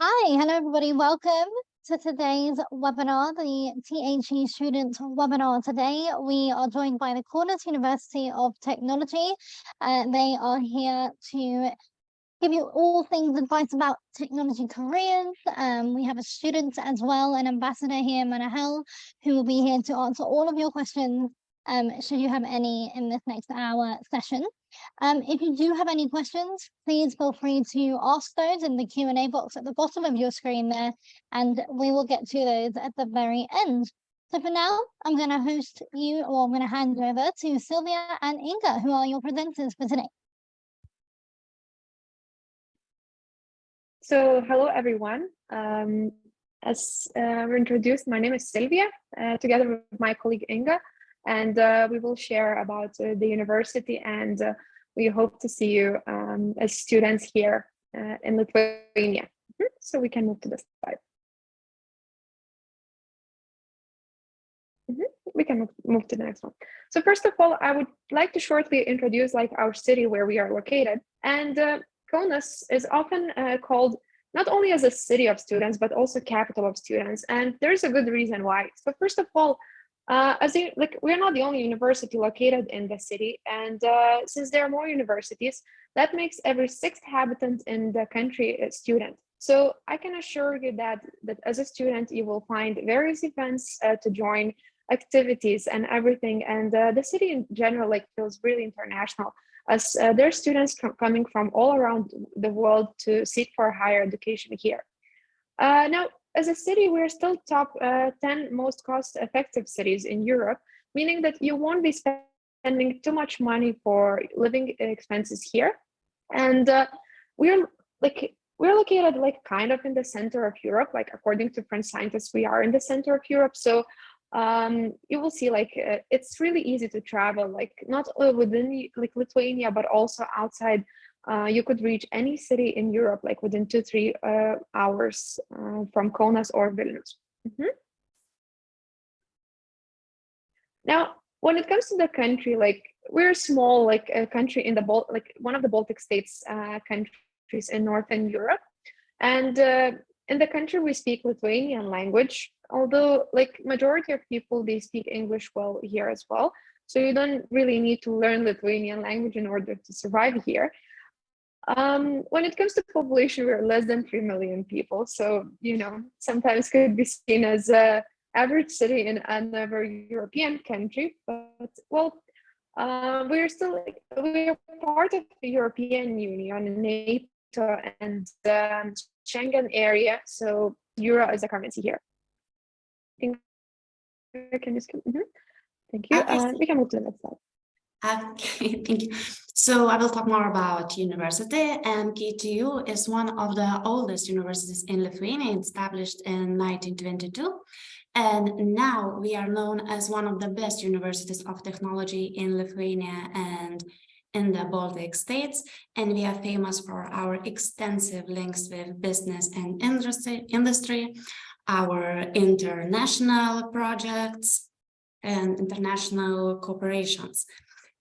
Hi, hello everybody. Welcome to today's webinar, the THE student webinar. Today we are joined by the Cornell University of Technology. They are here to give you all things advice about technology careers. We have a student as well, an ambassador here, Manahel, who will be here to answer all of your questions should you have any in this next hour session. If you do have any questions, please feel free to ask those in the Q&A box at the bottom of your screen there, and we will get to those at the very end. So for now, I'm going to host you, or I'm going to hand over to Sylvia and Inga, who are your presenters for today. So hello, everyone. As we're introduced, my name is Sylvia, together with my colleague Inga, and we will share about the university, and we hope to see you as students here in Lithuania. So we can move to the slide. We can move to the next one. So first of all, I would like to shortly introduce our city where we are located. And Kaunas is often called not only as a city of students, but also capital of students. And there's a good reason why. So first of all, we're not the only university located in the city. And since there are more universities, that makes every sixth habitant in the country a student. So I can assure you that as a student, you will find various events to join, activities and everything, and the city in general feels really international, as there are students coming from all around the world to seek for higher education here. Now, as a city, we're still top 10 most cost-effective cities in Europe, meaning that you won't be spending too much money for living expenses here, and we're located kind of in the center of Europe. According to French scientists, we are in the center of Europe, so you will see it's really easy to travel, not within Lithuania, but also outside. You could reach any city in Europe within 2-3 hours from Kaunas or Vilnius. Now, when it comes to the country, we're a small a country in the one of the Baltic states countries in Northern Europe, and in the country we speak Lithuanian language, although majority of people, they speak English well here as well. So you don't really need to learn Lithuanian language in order to survive here. When it comes to population, we're less than 3 million people. So, sometimes could be seen as an average city in another European country, but well, we're part of the European Union, NATO, and Schengen area. So euro is a currency here. Thank you. We can move to the next slide. Okay, thank you. So I will talk more about university, and KTU is one of the oldest universities in Lithuania, established in 1922. And now we are known as one of the best universities of technology in Lithuania and in the Baltic states. And we are famous for our extensive links with business and industry, our international projects and international cooperations.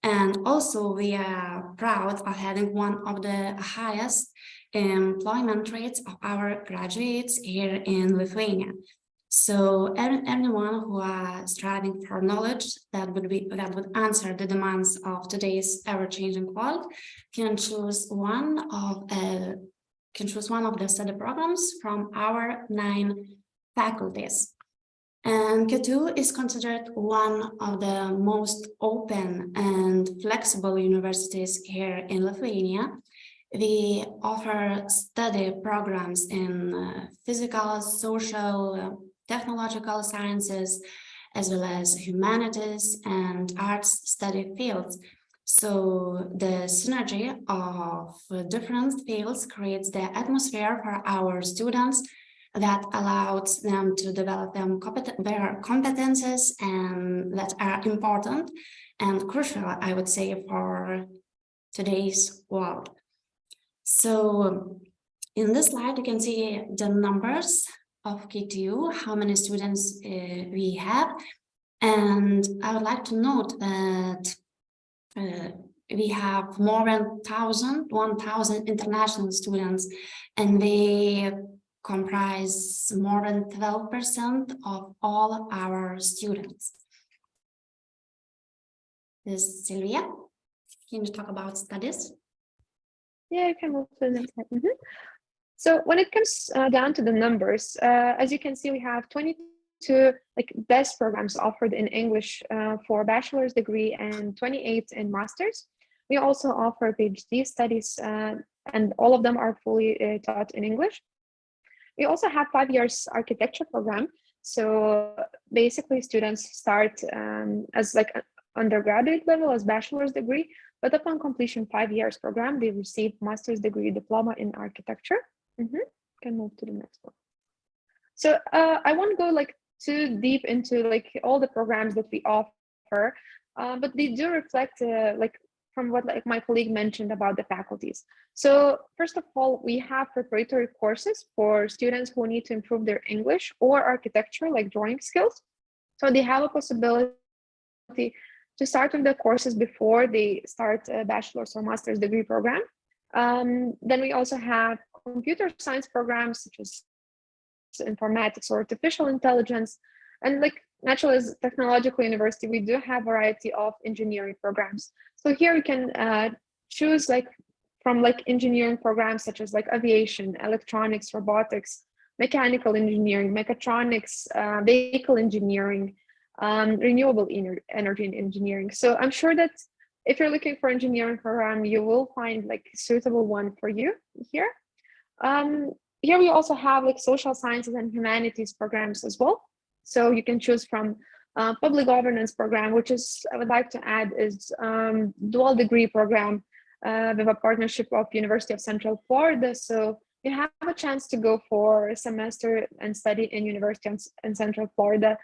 And also we are proud of having one of the highest employment rates of our graduates here in Lithuania. So anyone who are striving for knowledge that would answer the demands of today's ever-changing world can choose one of the study programs from our 9 faculties. And KTU is considered one of the most open and flexible universities here in Lithuania. We offer study programs in physical, social, technological sciences, as well as humanities and arts study fields. So the synergy of different fields creates the atmosphere for our students that allows them to develop their competences, and that are important and crucial, I would say, for today's world. So in this slide, you can see the numbers of KTU, how many students we have. And I would like to note that we have more than 1,000 international students, and they comprise more than 12% of all our students. This Sylvia, can you talk about studies? Yeah, you can move to the next slide. So when it comes down to the numbers, as you can see, we have 22 best programs offered in English for bachelor's degree and 28 in master's. We also offer PhD studies, and all of them are fully taught in English. We also have 5 years architecture program. So basically students start as undergraduate level as bachelor's degree, but upon completion 5 years program, they receive master's degree diploma in architecture. Can move to the next one. So I won't go too deep into all the programs that we offer, but they do reflect from what my colleague mentioned about the faculties. So first of all, we have preparatory courses for students who need to improve their English or architecture, like drawing skills. So they have a possibility to start with the courses before they start a bachelor's or master's degree program. Then we also have computer science programs such as informatics or artificial intelligence. And naturally, as technological university, we do have a variety of engineering programs. So here you can choose from engineering programs such as aviation, electronics, robotics, mechanical engineering, mechatronics, vehicle engineering, renewable energy and engineering. So I'm sure that if you're looking for engineering program, you will find a suitable one for you here. Here we also have social sciences and humanities programs as well. So you can choose from public governance program, which is, I would like to add, is dual degree program with a partnership of University of Central Florida. So you have a chance to go for a semester and study in University in Central Florida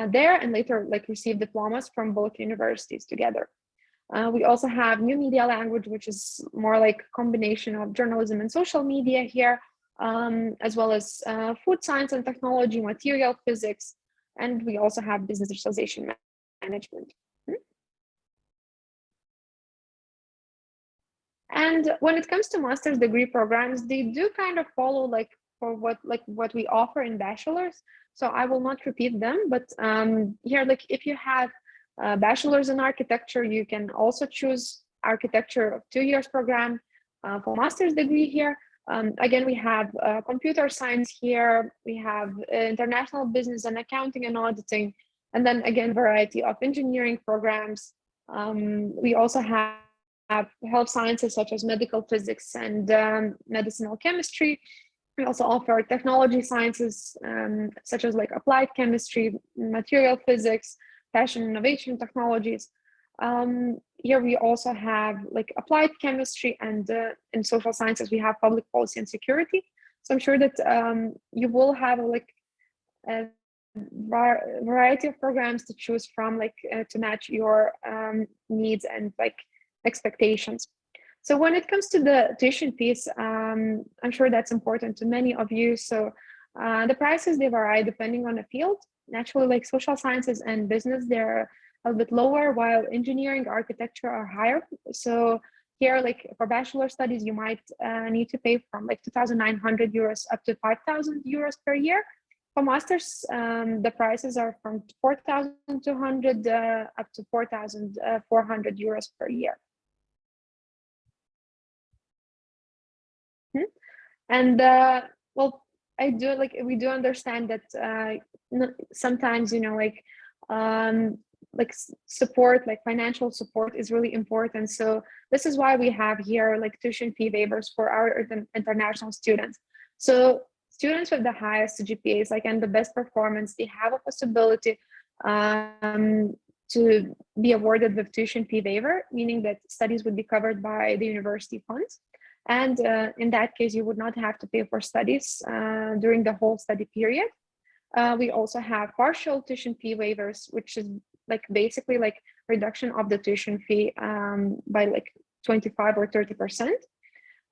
there, and later receive diplomas from both universities together. We also have new media language, which is more like a combination of journalism and social media here, as well as food science and technology, material physics, and we also have business digitalization management. And when it comes to master's degree programs, they do kind of follow for what we offer in bachelor's. So I will not repeat them, but here, if you have a bachelor's in architecture, you can also choose architecture of 2 years program for master's degree here. Again, we have computer science here. We have international business and accounting and auditing, and then again, variety of engineering programs. We also have health sciences such as medical physics and medicinal chemistry. We also offer technology sciences such as applied chemistry, material physics, fashion innovation technologies. Here we also have applied chemistry, and in social sciences we have public policy and security. So I'm sure that you will have a variety of programs to choose from to match your needs and expectations. So when it comes to the tuition fees, I'm sure that's important to many of you. So the prices, they vary depending on the field. Naturally, social sciences and business, they're a bit lower, while engineering, architecture are higher. So here, for bachelor studies, you might need to pay from 2,900 euros up to 5,000 euros per year. For masters, the prices are from 4,200 up to 4,400 euros per year. And well, we do understand that sometimes support, financial support is really important. So this is why we have here tuition fee waivers for our international students. So students with the highest GPAs and the best performance, they have a possibility to be awarded with tuition fee waiver, meaning that studies would be covered by the university funds. And in that case, you would not have to pay for studies during the whole study period. We also have partial tuition fee waivers, which is basically reduction of the tuition fee by 25 or 30%.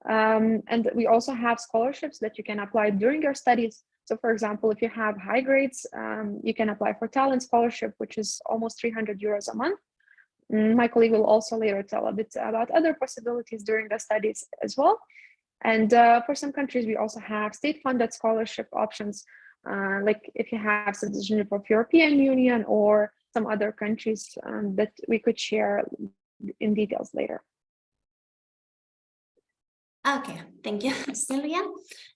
And we also have scholarships that you can apply during your studies. So for example, if you have high grades, you can apply for talent scholarship, which is almost 300 euros a month. My colleague will also later tell a bit about other possibilities during the studies as well. And for some countries, we also have state-funded scholarship options, like if you have citizenship of European Union or some other countries that we could share in details later. Okay, thank you, Sylvia.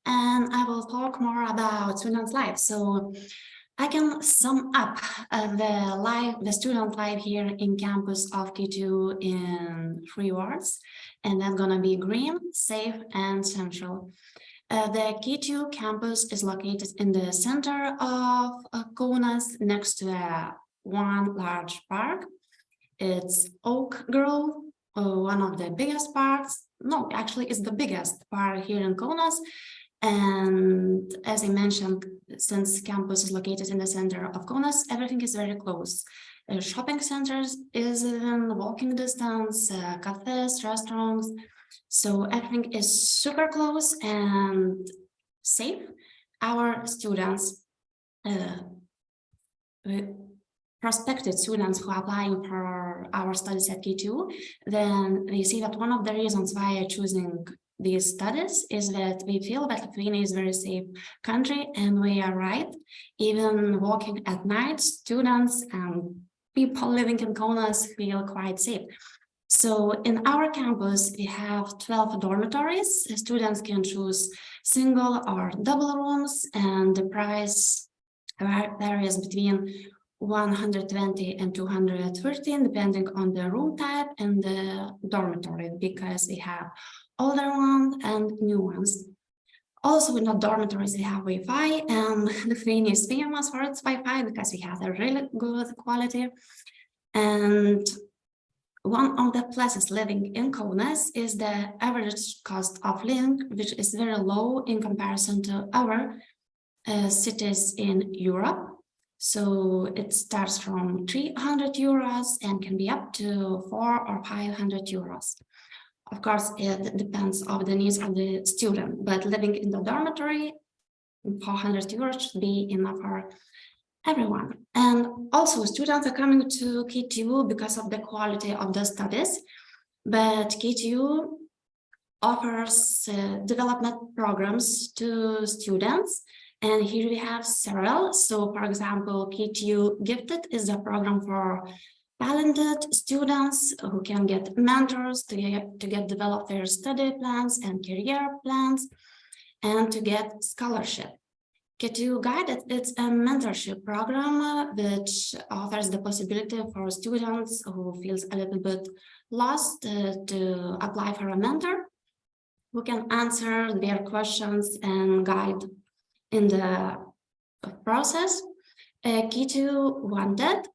And I will talk more about student life. So I can sum up the student life here in campus of K2 in 3 words, and that's gonna be green, safe, and central. The K2 campus is located in the center of Kaunas, next to one large park. It's Oak Grove, one of the biggest parks. No, actually, it's the biggest park here in Kaunas. And as I mentioned, since campus is located in the center of Kaunas, everything is very close. Shopping centers is in walking distance, cafes, restaurants. So everything is super close and safe. Our students, prospective students who are applying for our studies at K2, then they see that one of the reasons why I'm choosing these studies is that we feel that Lithuania is a very safe country, and we are right. Even walking at night, students and people living in Kaunas feel quite safe. So in our campus, we have 12 dormitories. Students can choose single or double rooms, and the price varies between 120 and 213, depending on the room type and the dormitory, because we have older ones and new ones. Also, in the dormitories, we have Wi-Fi, and Lithuania is famous for its Wi-Fi because we have a really good quality. And one of the places living in Kaunas is the average cost of living, which is very low in comparison to our cities in Europe. So it starts from 300 euros and can be up to 400 or 500 euros. Of course, it depends on the needs of the student, but living in the dormitory, 400 euros should be enough for everyone. And also students are coming to K2 because of the quality of the studies, but K2 offers development programs to students, and here we have several. So for example, K2 Gifted is a program for talented students who can get mentors to get develop their study plans and career plans, and to get scholarship. K2 Guided, it's a mentorship program which offers the possibility for students who feels a little bit lost to apply for a mentor who can answer their questions and guide in the process. K2 Wanted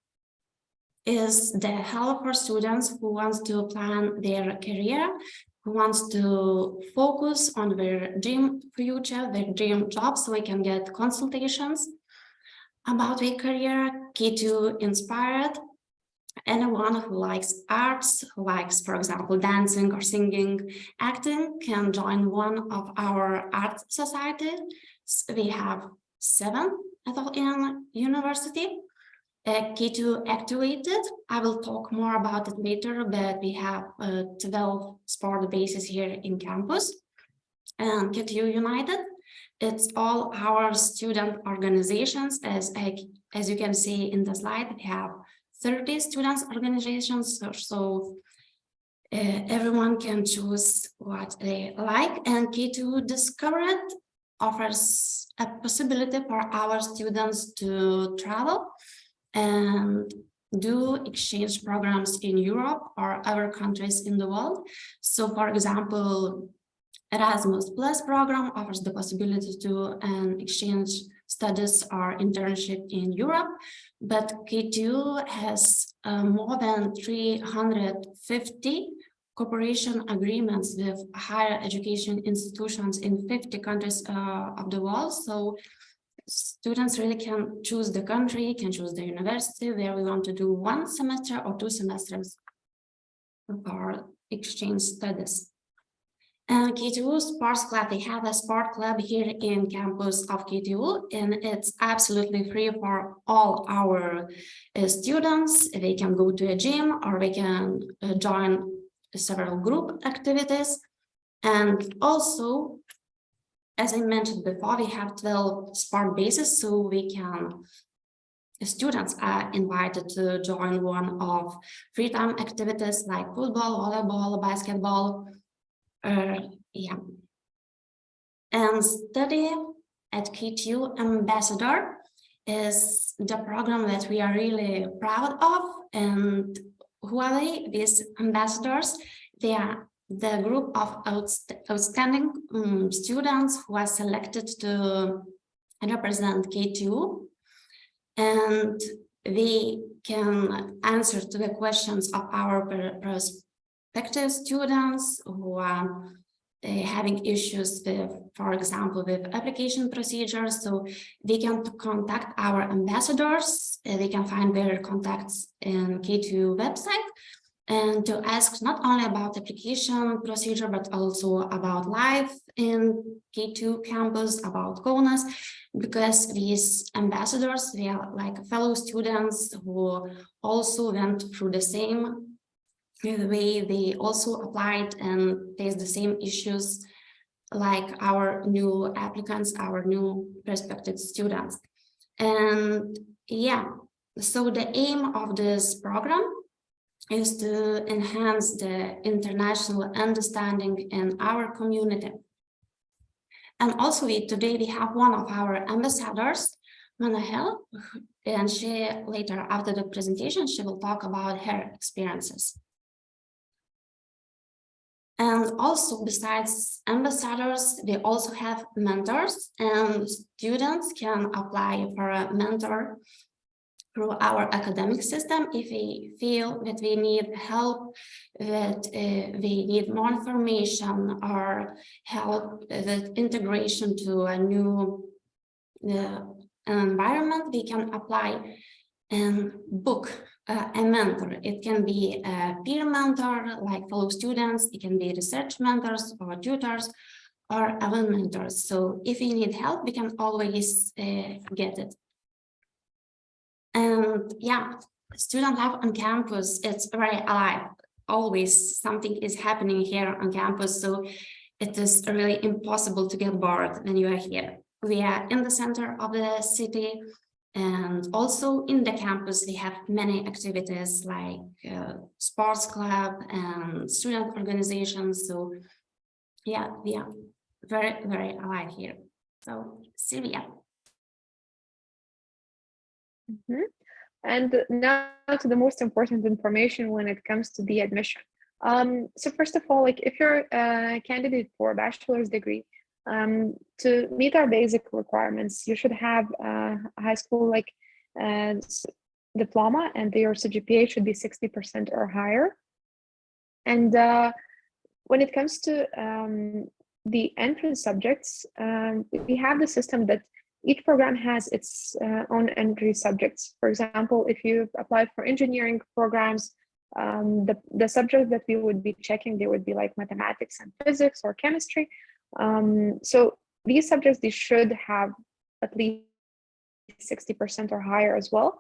is the help for students who wants to plan their career, who wants to focus on their dream future, their dream job, so they can get consultations about their career. K2 Inspired, anyone who likes arts, who likes, for example, dancing or singing, acting, can join one of our art societies. We have 7 at all in university. K2 Activated, I will talk more about it later, but we have 12 sport bases here in campus. And K2 United, it's all our student organizations. As you can see in the slide, we have 30 students organizations, so everyone can choose what they like. And K2 Discovered offers a possibility for our students to travel and do exchange programs in Europe or other countries in the world. So for example, Erasmus Plus program offers the possibility to do an exchange studies or internship in Europe, but K2 has more than 350 cooperation agreements with higher education institutions in 50 countries of the world. So students really can choose the country, can choose the university where we want to do 1 semester or 2 semesters for exchange studies. And K2 Sports Club, they have a sport club here in campus of K2, and it's absolutely free for all our students. They can go to a gym or they can join several group activities. And also, as I mentioned before, we have 12 sport bases, so students are invited to join one of free time activities like football, volleyball, basketball, yeah. And study at KTU Ambassador is the program that we are really proud of. And who are they? These ambassadors, they are the group of outstanding students who are selected to represent KTU, and they can answer to the questions of our prospective students who are having issues with, for example, with application procedures. So they can contact our ambassadors. They can find their contacts in KTU website, and to ask not only about application procedure, but also about life in K2 campus, about Kaunas, because these ambassadors, they are like fellow students who also went through the same way. They also applied and faced the same issues like our new applicants, our new prospective students. And yeah, so the aim of this program is to enhance the international understanding in our community. And also today we have one of our ambassadors, Manahel, and she later after the presentation, she will talk about her experiences. And also besides ambassadors, we also have mentors, and students can apply for a mentor through our academic system if we feel that we need help, that we need more information or help with integration to a new environment. We can apply and book a mentor. It can be a peer mentor like fellow students, it can be research mentors or tutors or even mentors. So if we need help, we can always get it. And yeah, student life on campus, it's very alive. Always something is happening here on campus. So it is really impossible to get bored when you are here. We are in the center of the city, and also in the campus, we have many activities like sports club and student organizations. So yeah, we are very, very alive here. So Sylvia. Mm-hmm. And now to the most important information when it comes to the admission. So first of all, like if you're a candidate for a bachelor's degree, to meet our basic requirements, you should have a high school like diploma, and your CGPA should be 60% or higher. And when it comes to the entrance subjects, we have the system that each program has its own entry subjects. For example, if you apply for engineering programs, the subjects that we would be checking, they would be like mathematics and physics or chemistry. So these subjects, they should have at least 60% or higher as well.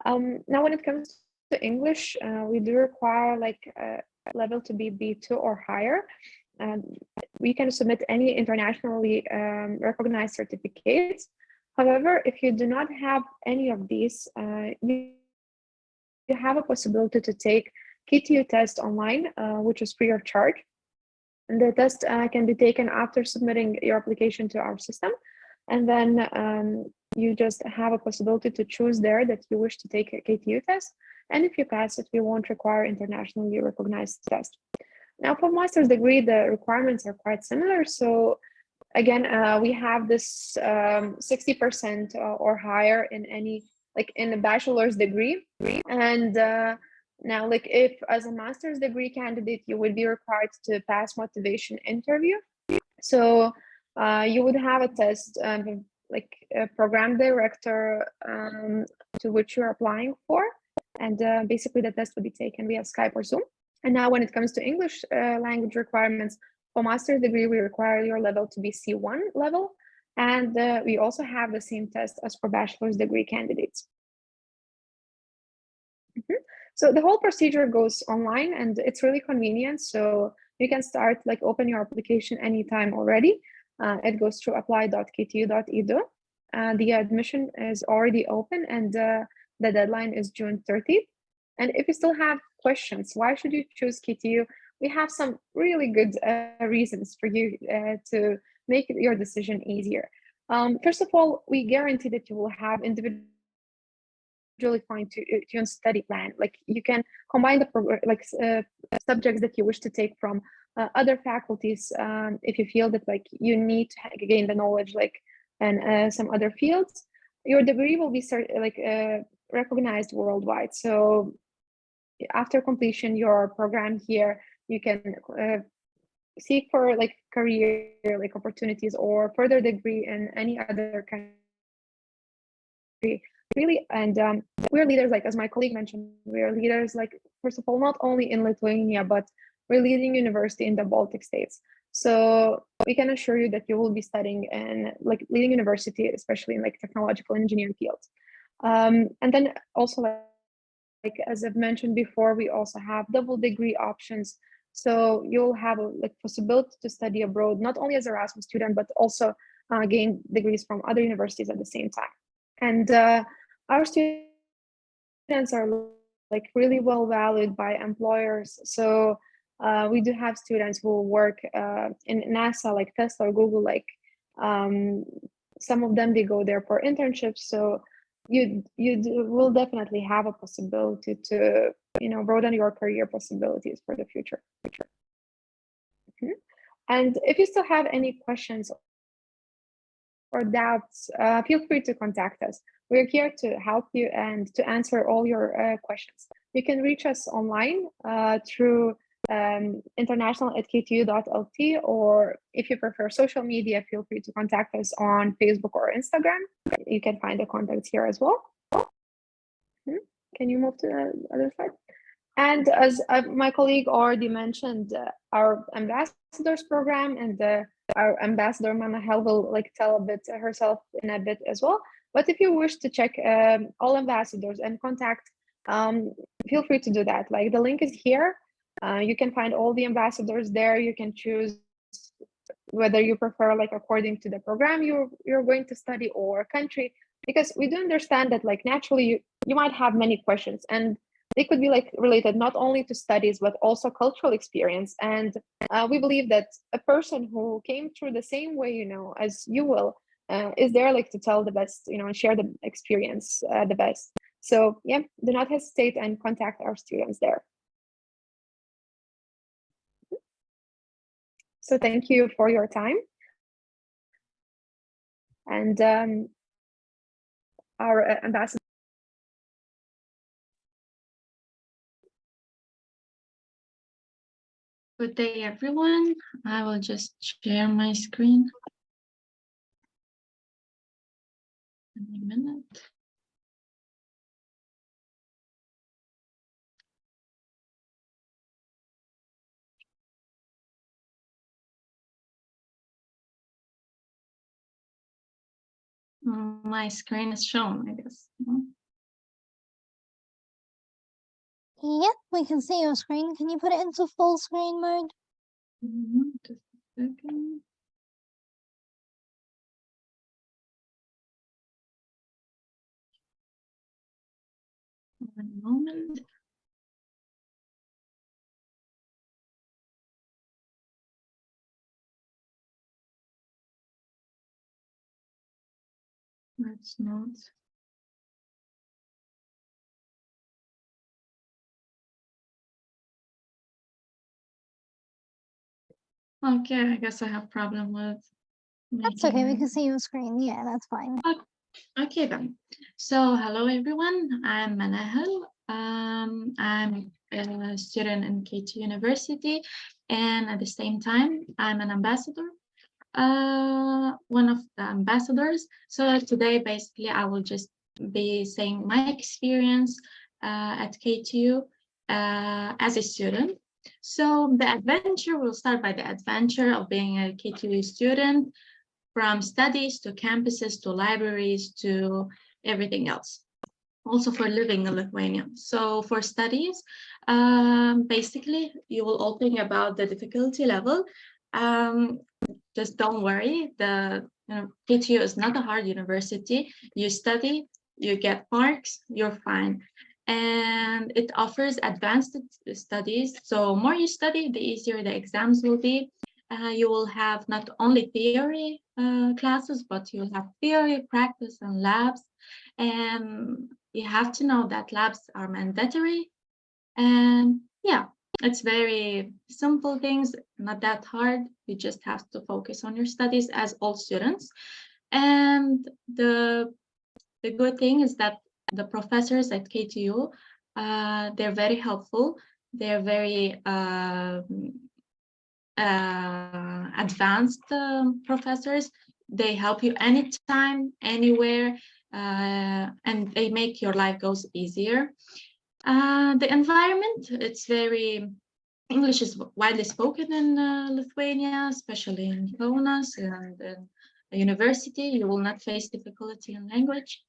Now, when it comes to English, we do require like a level to be B2 or higher. We can submit any internationally recognized certificates. However, if you do not have any of these, you have a possibility to take KTU test online, which is free of charge. And the test can be taken after submitting your application to our system. And then you just have a possibility to choose there that you wish to take a KTU test. And if you pass it, we won't require internationally recognized test. Now for master's degree, the requirements are quite similar. So again, we have this 60% or higher in any, like in a bachelor's degree. And now, like if as a master's degree candidate, you would be required to pass motivation interview. So you would have a test, like a program director to which you're applying for. And basically the test would be taken via Skype or Zoom. And now when it comes to English language requirements, for master's degree, we require your level to be C1 level. And we also have the same test as for bachelor's degree candidates. So the whole procedure goes online, and it's really convenient. So you can start like open your application anytime already. It goes through apply.ktu.edu. The admission is already open, and the deadline is June 30th. And if you still have questions, why should you choose KTU? We have some really good reasons for you to make your decision easier. First of all, we guarantee that you will have individually fine-tuned study plan. Like you can combine the subjects that you wish to take from other faculties if you feel that like you need to gain the knowledge like in some other fields. Your degree will be recognized worldwide. So after completion your program here, you can seek for like career like opportunities or further degree in any other country. Really, and we're leaders, like as my colleague mentioned, we're leaders like, first of all, not only in Lithuania, but we're leading university in the Baltic states. So we can assure you that you will be studying in like leading university, especially in like technological and engineering fields. And then also like as I've mentioned before, we also have double degree options. So you'll have a like possibility to study abroad, not only as an Erasmus student, but also gain degrees from other universities at the same time. And our students are like really well valued by employers. So we do have students who work in NASA, like Tesla or Google, like some of them, they go there for internships. So you will definitely have a possibility to, broaden your career possibilities for the future. And if you still have any questions or doubts, feel free to contact us. We're here to help you and to answer all your questions. You can reach us online through international@ktu.lt, or if you prefer social media, feel free to contact us on Facebook or Instagram. You can find the contacts here as well. Can you move to the other slide? And as my colleague already mentioned, our ambassadors program, and our ambassador Manahel will like tell a bit herself in a bit as well. But if you wish to check all ambassadors and contact, feel free to do that. Like the link is here. You can find all the ambassadors there. You can choose whether you prefer like according to the program you're going to study or country, because we do understand that like naturally you might have many questions, and they could be like related not only to studies but also cultural experience. And we believe that a person who came through the same way as you will is there like to tell the best, and share the experience the best. So yeah, do not hesitate and contact our students there. So thank you for your time. And our ambassador. Good day, everyone. I will just share my screen. A minute. My screen is shown, I guess. Yep, we can see your screen. Can you put it into full screen mode? Just a second. One moment. Let's not. Okay, I guess I have problem with That's okay, we can see your screen. Yeah, that's fine. Okay then. So hello everyone, I'm Manahel. I'm a student in KTU University, and at the same time, I'm an ambassador. One of the ambassadors. So today, basically, I will just be saying my experience at KTU as a student. So the adventure, we'll start by the adventure of being a KTU student, from studies to campuses to libraries to everything else. Also for living in Lithuania. So for studies, Basically, you will all think about the difficulty level. Just don't worry. KTU is not a hard university. You study, you get marks, you're fine. And it offers advanced studies. So more you study, the easier the exams will be. You will have not only theory classes, but you'll have theory, practice, and labs. And you have to know that labs are mandatory. And yeah, it's very simple things, not that hard. You just have to focus on your studies as all students. And the good thing is that the professors at KTU, they're very helpful. They're very advanced professors. They help you anytime, anywhere, and they make your life goes easier. The environment, it's very, English is widely spoken in Lithuania, especially in Kaunas and in the university. You will not face difficulty in language.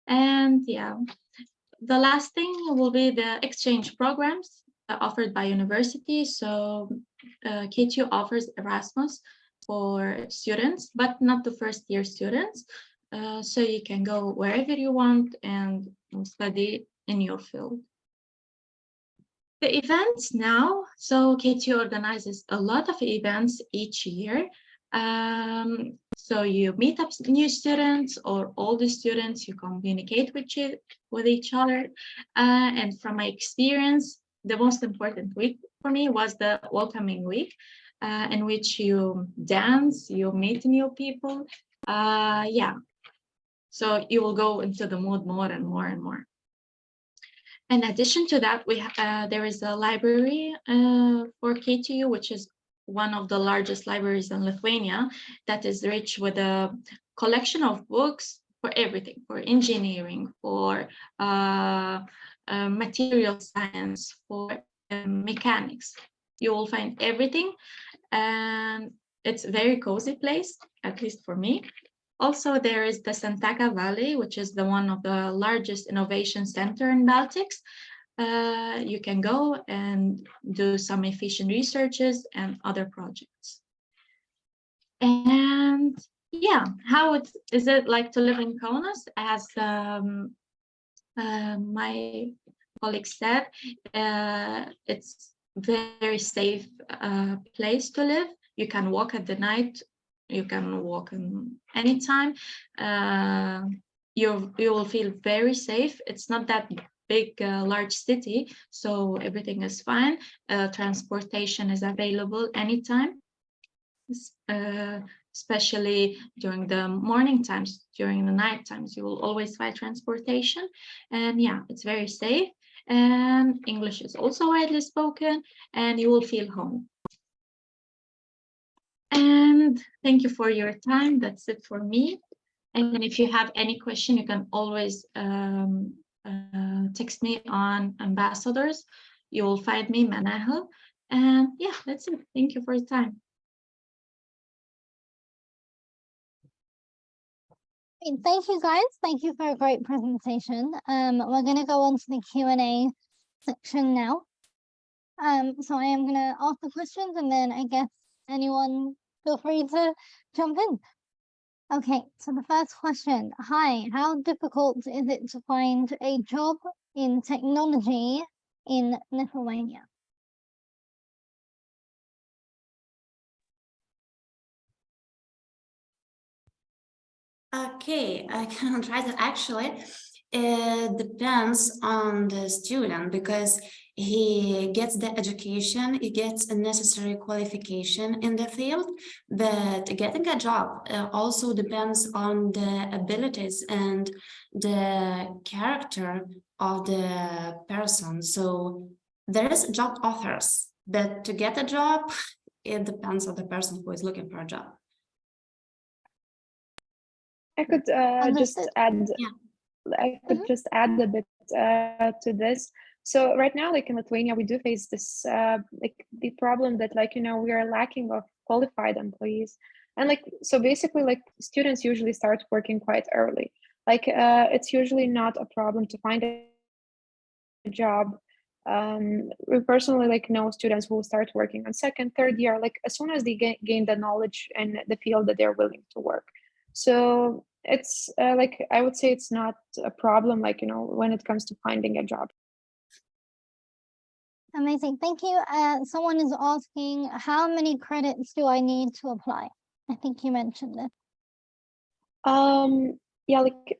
And yeah, the last thing will be the exchange programs offered by university. So KTU offers Erasmus for students, but not the first year students. So you can go wherever you want and study in your field. The events now, so KTU organizes a lot of events each year. So you meet up new students or older students, you communicate with each other. And from my experience, the most important week for me was the welcoming week, in which you dance, you meet new people. Yeah, so you will go into the mood more and more and more. In addition to that, there is a library for KTU, which is one of the largest libraries in Lithuania, that is rich with a collection of books for everything, for engineering, for material science, for mechanics. You will find everything, and it's a very cozy place, at least for me. Also, there is the Santaka Valley, which is one of the largest innovation center in Baltics. You can go and do some efficient researches and other projects. And yeah, how is it like to live in Kaunas? As my colleague said, it's very safe place to live. You can walk at the night. You can walk in anytime. You will feel very safe. It's not that big, large city, so everything is fine. Transportation is available anytime, especially during the morning times. During the night times, you will always find transportation. And yeah, it's very safe. And English is also widely spoken, and you will feel home. And thank you for your time. That's it for me. And if you have any question, you can always text me on ambassadors. You will find me, Manahel. And yeah, that's it. Thank you for your time. Thank you, guys. Thank you for a great presentation. We're going to go on to the Q&A section now. So I am going to ask the questions, and then I guess anyone feel free to jump in. Okay, so the first question. Hi, how difficult is it to find a job in technology in Lithuania? Okay, I can try that. Actually, it depends on the student, because he gets the education, he gets a necessary qualification in the field, but getting a job also depends on the abilities and the character of the person. So there is job offers, but to get a job, it depends on the person who is looking for a job. I could just add. Yeah. I could just add a bit to this. So right now, like in Lithuania, we do face this like the problem that, like, you know, we are lacking of qualified employees, and like, so basically, like, students usually start working quite early. Like it's usually not a problem to find a job We personally like know students who start working on second, third year, like as soon as they gain the knowledge in the field that they're willing to work. So it's like I would say it's not a problem, like when it comes to finding a job. Amazing. Thank you. Someone is asking, how many credits do I need to apply? I think you mentioned it. Yeah, like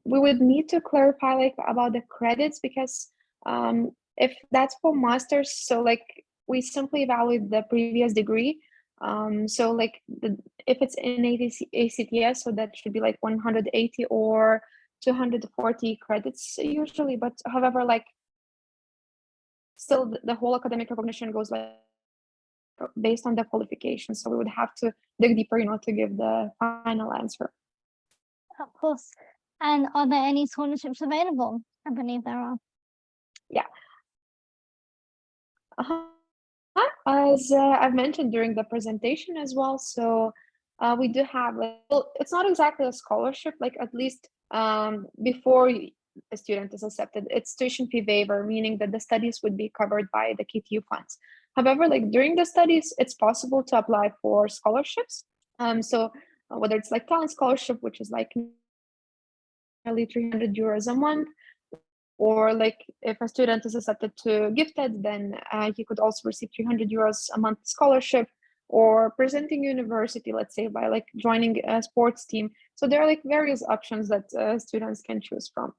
we would need to clarify like about the credits, because if that's for masters, so like we simply evaluate the previous degree. So like if it's in ACTS, so that should be like 180 or 240 credits usually. But however, like still the whole academic recognition goes like based on the qualification. So we would have to dig deeper, to give the final answer. Of course. And are there any scholarships available? I believe there are. Yeah. As I've mentioned during the presentation as well, so we do have, well, it's not exactly a scholarship, like at least before a student is accepted, it's tuition fee waiver, meaning that the studies would be covered by the KTU funds. However, like during the studies, it's possible to apply for scholarships. So whether it's like talent scholarship, which is like nearly 300 euros a month, or like if a student is accepted to gifted, then he could also receive 300 euros a month scholarship, or presenting university, let's say by like joining a sports team. So there are like various options that students can choose from.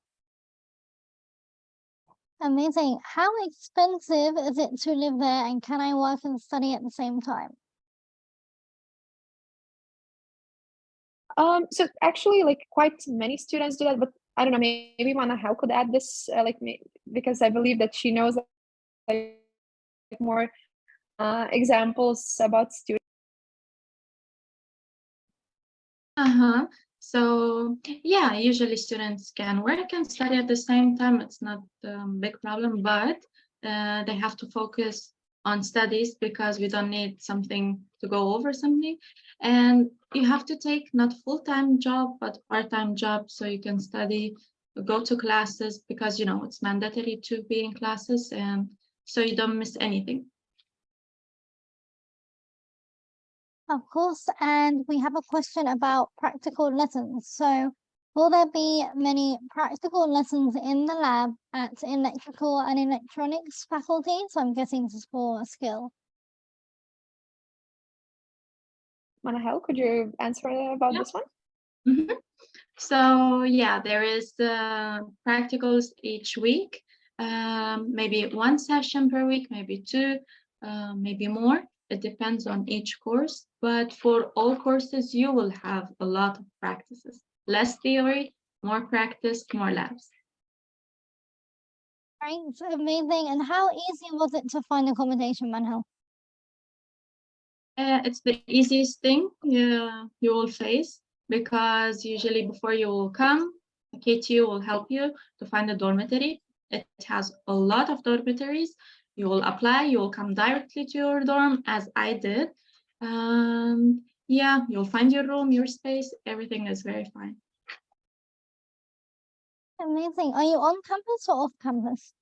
Amazing. How expensive is it to live there, and can I work and study at the same time? So actually, like quite many students do that, but I don't know, maybe Manahel could add this, because I believe that she knows like more examples about students. So yeah, usually students can work and study at the same time. It's not a big problem, but they have to focus on studies, because we don't need something to go over something. And you have to take not full-time job, but part-time job, so you can study, go to classes, because it's mandatory to be in classes, and so you don't miss anything. Of course. And we have a question about practical lessons. So will there be many practical lessons in the lab at electrical and electronics faculty? So I'm guessing this is for a skill. Manahel, could you answer about this one? Mm-hmm. So yeah, there is practicals each week, maybe one session per week, maybe two, maybe more. It depends on each course, but for all courses, you will have a lot of practices, less theory, more practice, more labs. Right, amazing. And how easy was it to find accommodation, Manhel? It's the easiest thing you will face, because usually before you will come, KTU will help you to find a dormitory. It has a lot of dormitories. You will apply, you will come directly to your dorm, as I did. Yeah, you'll find your room, your space, everything is very fine. Amazing. Are you on campus or off campus?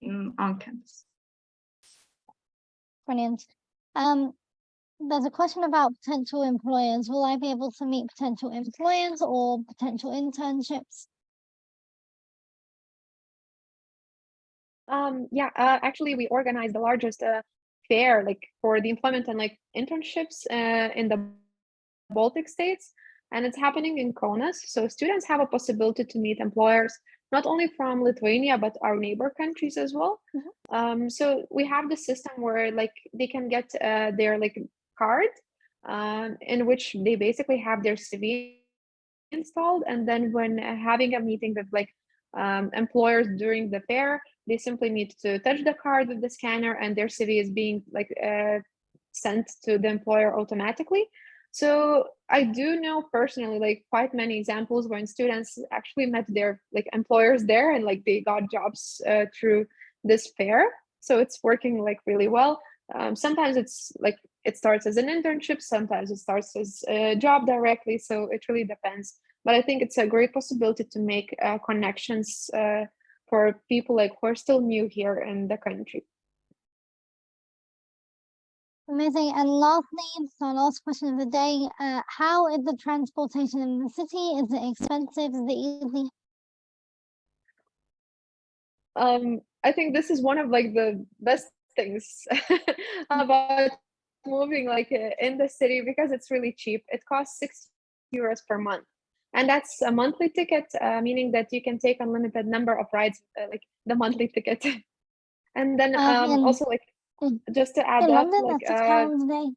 On campus. Brilliant. There's a question about potential employers. Will I be able to meet potential employers or potential internships? Yeah, actually, we organized the largest fair like for the employment and like internships in the Baltic states, and it's happening in Kaunas. So students have a possibility to meet employers not only from Lithuania but our neighbor countries as well. Mm-hmm. So we have the system where like they can get their like card in which they basically have their CV installed, and then when having a meeting with like employers during the fair, they simply need to touch the card with the scanner, and their CV is being like sent to the employer automatically. So I do know personally like quite many examples when students actually met their like employers there, and like they got jobs through this fair. So it's working like really well. Sometimes it's like it starts as an internship, sometimes it starts as a job directly, so it really depends. But I think it's a great possibility to make connections for people like who are still new here in the country. Amazing. And lastly, so last question of the day, how is the transportation in the city? Is it expensive? Is it easy? I think this is one of like the best things about moving like in the city, because it's really cheap. It costs €6 per month, and that's a monthly ticket, meaning that you can take unlimited number of rides, like the monthly ticket. And then also like just to add In that, London, like that's £6 a day.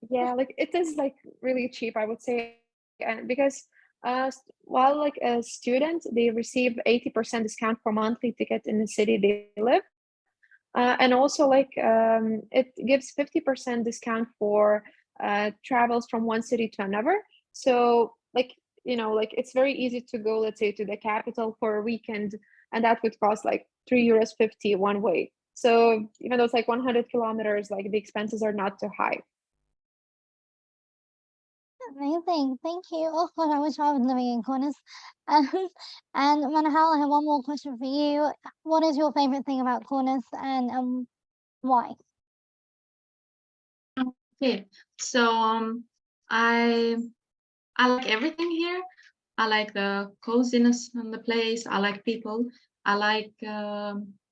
yeah, like it is like really cheap, I would say, and because while like a student they receive 80% discount for monthly ticket in the city they live, and also like it gives 50% discount for travels from one city to another. So like, like it's very easy to go, let's say, to the capital for a weekend, and that would cost like €3.50 one way. So even though it's like 100 kilometers, like the expenses are not too high. Amazing. Thank you. Oh God, I wish I was living in Kaunas. And Manahal, I have one more question for you. What is your favorite thing about Kaunas, and why? Okay, so I like everything here. I like the coziness in the place. I like people. I like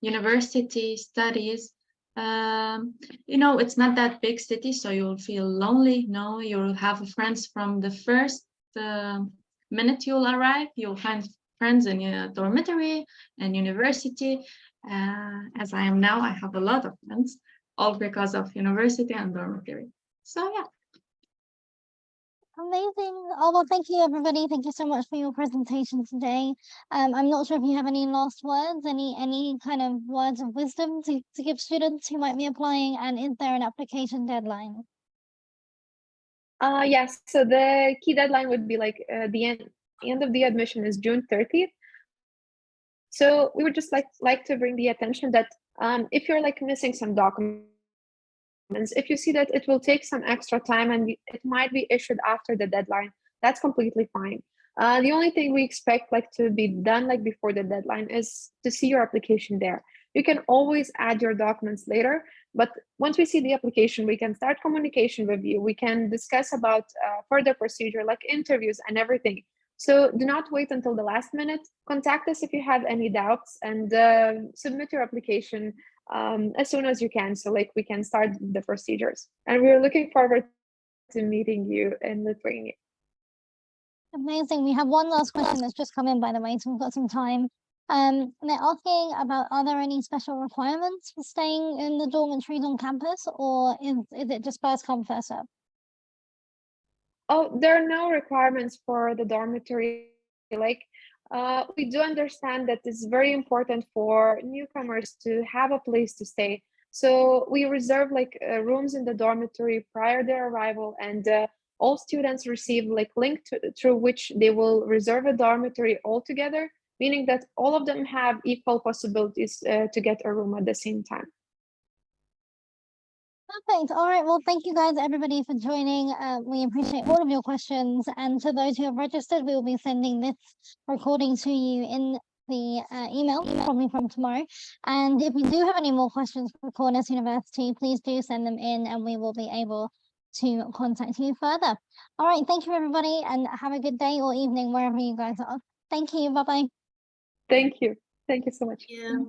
university studies. It's not that big city, so you'll feel lonely. No, you'll have friends from the first minute you'll arrive. You'll find friends in your dormitory and university. As I am now, I have a lot of friends, all because of university and dormitory. So yeah. Amazing. Oh, well, thank you, everybody. Thank you so much for your presentation today. I'm not sure if you have any last words, any kind of words of wisdom to give students who might be applying, and is there an application deadline? Yes, so the key deadline would be like the end of the admission is June 30th. So we would just like to bring the attention that if you're like missing some documents, if you see that it will take some extra time and it might be issued after the deadline, that's completely fine. The only thing we expect like to be done like before the deadline is to see your application there. You can always add your documents later, but once we see the application, we can start communication with you. We can discuss about further procedure like interviews and everything. So do not wait until the last minute. Contact us if you have any doubts, and submit your application as soon as you can, so like we can start the procedures. And we're looking forward to meeting you in Lithuania. Amazing. We have one last question that's just come in, by the way, so we've got some time. They're asking about, are there any special requirements for staying in the dormitories on campus, or is it just first come, first serve? Oh, there are no requirements for the dormitory. Like, we do understand that it's very important for newcomers to have a place to stay. So we reserve like rooms in the dormitory prior their arrival, and all students receive like link through which they will reserve a dormitory altogether, meaning that all of them have equal possibilities to get a room at the same time. Perfect. All right. Well, thank you guys, everybody, for joining. We appreciate all of your questions. And to those who have registered, we will be sending this recording to you in the email, probably from tomorrow. And if you do have any more questions for Kaunas University, please do send them in, and we will be able to contact you further. All right. Thank you, everybody, and have a good day or evening wherever you guys are. Thank you. Bye-bye. Thank you. Thank you so much. Yeah.